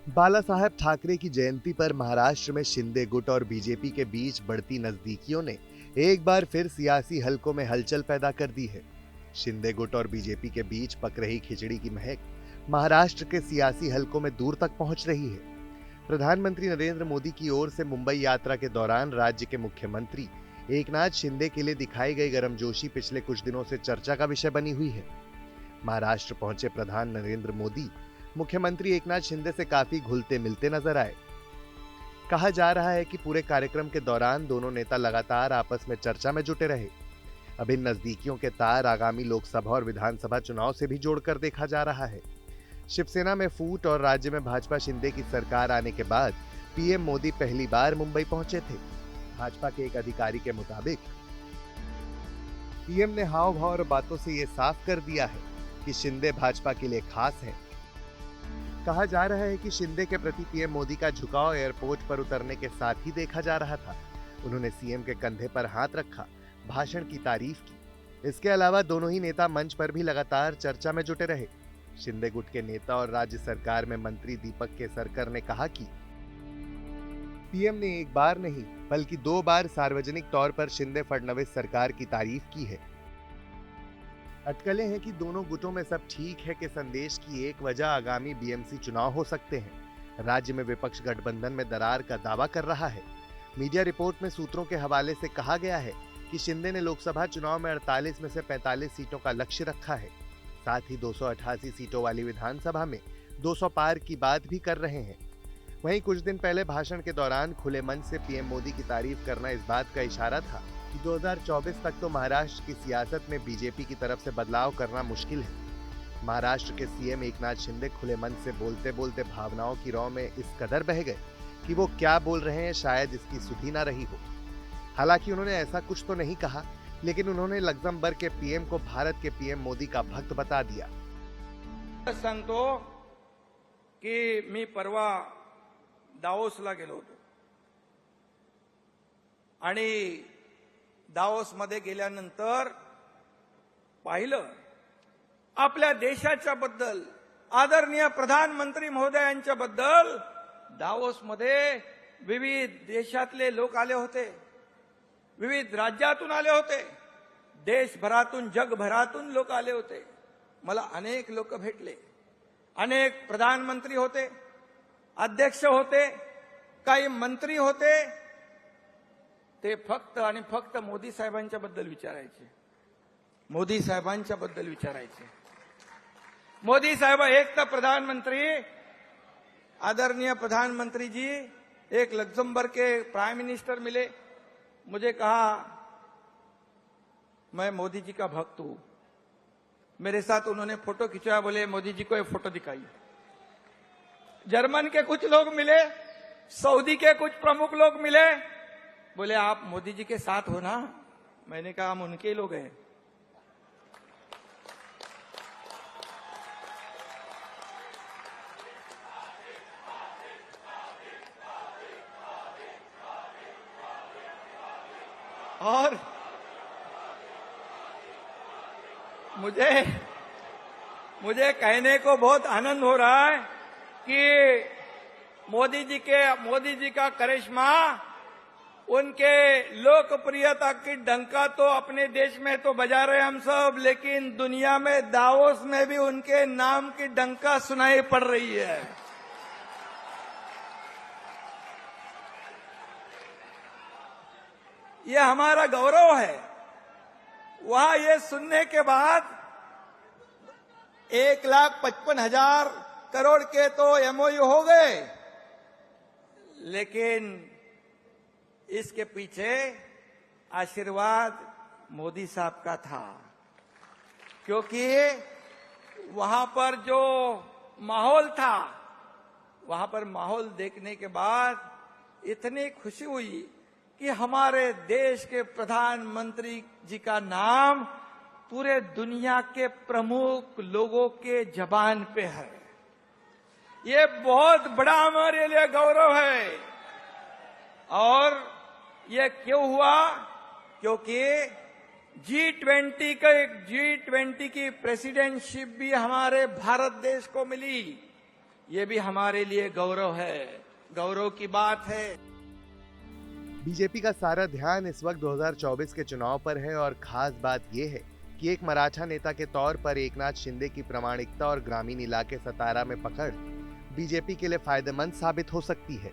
बाला साहेब ठाकरे की जयंती पर महाराष्ट्र में शिंदे गुट और बीजेपी के बीच बढ़ती नजदीकियों ने एक बार फिर सियासी हलकों में हलचल पैदा कर दी है। शिंदे गुट और बीजेपी के बीच पक रही खिचड़ी की महक महाराष्ट्र के सियासी हलकों में दूर तक पहुंच रही है। प्रधानमंत्री नरेंद्र मोदी की ओर से मुंबई यात्रा के दौरान राज्य के मुख्यमंत्री एकनाथ शिंदे के लिए दिखाई गई गर्मजोशी पिछले कुछ दिनों से चर्चा का विषय बनी हुई है। महाराष्ट्र पहुंचे प्रधान नरेंद्र मोदी मुख्यमंत्री एकनाथ शिंदे से काफी घुलते मिलते नजर आए। कहा जा रहा है कि पूरे कार्यक्रम के दौरान दोनों नेता लगातार आपस में चर्चा में जुटे रहे। अब इन नजदीकियों के तार आगामी लोकसभा और विधानसभा चुनाव से भी जोड़कर देखा जा रहा है। शिवसेना में फूट और राज्य में भाजपा शिंदे की सरकार आने के बाद पीएम मोदी पहली बार मुंबई पहुंचे थे। भाजपा के एक अधिकारी के मुताबिक पीएम ने हाव भाव और बातों से यह साफ कर दिया है कि शिंदे भाजपा के लिए खास है। कहा जा रहा है कि शिंदे के प्रति पीएम मोदी का झुकाव एयरपोर्ट पर उतरने के साथ ही देखा जा रहा था। उन्होंने सीएम के कंधे पर हाथ रखा, भाषण की तारीफ की। इसके अलावा दोनों ही नेता मंच पर भी लगातार चर्चा में जुटे रहे। शिंदे गुट के नेता और राज्य सरकार में मंत्री दीपक केसरकर ने कहा कि पीएम ने एक बार नहीं बल्कि 2 बार सार्वजनिक तौर पर शिंदे फडणवीस सरकार की तारीफ की है। अटकलें हैं कि दोनों गुटों में सब ठीक है के संदेश की एक वजह आगामी बीएमसी चुनाव हो सकते हैं। राज्य में विपक्ष गठबंधन में दरार का दावा कर रहा है। मीडिया रिपोर्ट में सूत्रों के हवाले से कहा गया है कि शिंदे ने लोकसभा चुनाव में 48 में से 45 सीटों का लक्ष्य रखा है। साथ ही 288 सीटों वाली विधानसभा में 200 पार की बात भी कर रहे हैं। वहीं कुछ दिन पहले भाषण के दौरान खुले मंच से पीएम मोदी की तारीफ करना इस बात का इशारा था कि 2024 तक तो महाराष्ट्र की सियासत में बीजेपी की तरफ से बदलाव करना मुश्किल है। महाराष्ट्र के सीएम एकनाथ शिंदे खुले मन से बोलते बोलते भावनाओं की रौ में इस कदर बह गए कि वो क्या बोल रहे हैं शायद इसकी सुधि ना रही हो। हालांकि उन्होंने ऐसा कुछ तो नहीं कहा, लेकिन उन्होंने लग्जमबर्ग के पीएम को भारत के पीएम मोदी का भक्त बता दिया। सांगतो की मी परवा दावोसला गेलो होतो आणि दावोसमध्ये गेल्यानंतर पाहिलं आपल्या देशाच्या बद्दल आदरणीय प्रधानमंत्री महोदयांच्या बद्दल दावोसमध्ये विविध देशातले लोक आले होते, विविध राज्यातून आले होते, देशभरातून जगभरातून लोक आले होते। मला अनेक लोक भेटले, अनेक प्रधानमंत्री होते, अध्यक्ष होते, काही मंत्री होते। ते फक्त आणि फक्त मोदी साहेबांच्या बद्दल विचारायचे, मोदी साहेबांच्या बद्दल विचारायचे। मोदी साहेब एक तर प्रधानमंत्री आदरणीय प्रधानमंत्री जी एक लग्जमबर्ग के प्राइम मिनिस्टर मिले, मुझे कहा मैं मोदी जी का भक्त हूं। मेरे साथ उन्होंने फोटो खिंचवाया, बोले मोदी जी को एक फोटो दिखाई। जर्मन के कुछ लोग मिले, सऊदी के कुछ प्रमुख लोग मिले, बोले आप मोदी जी के साथ हो ना? मैंने कहा हम उनके लोग हैं। और मुझे कहने को बहुत आनंद हो रहा है कि मोदी जी का करिश्मा, उनके लोकप्रियता की डंका तो अपने देश में तो बजा रहे हम सब, लेकिन दुनिया में दावोस में भी उनके नाम की डंका सुनाई पड़ रही है। यह हमारा गौरव है। वहां ये सुनने के बाद 1,55,000 करोड़ के तो एमओयू हो गए, लेकिन इसके पीछे आशीर्वाद मोदी साहब का था, क्योंकि वहां पर जो माहौल था, वहां पर माहौल देखने के बाद इतनी खुशी हुई कि हमारे देश के प्रधानमंत्री जी का नाम पूरे दुनिया के प्रमुख लोगों के जबान पे है। ये बहुत बड़ा हमारे लिए गौरव है। और ये क्यों हुआ? क्योंकि G20 की प्रेसिडेंटशिप भी हमारे भारत देश को मिली। ये भी हमारे लिए गौरव है, गौरव की बात है। बीजेपी का सारा ध्यान इस वक्त 2024 के चुनाव पर है और खास बात यह है कि एक मराठा नेता के तौर पर एकनाथ शिंदे की प्रामाणिकता और ग्रामीण इलाके सतारा में पकड़ बीजेपी के लिए फायदेमंद साबित हो सकती है।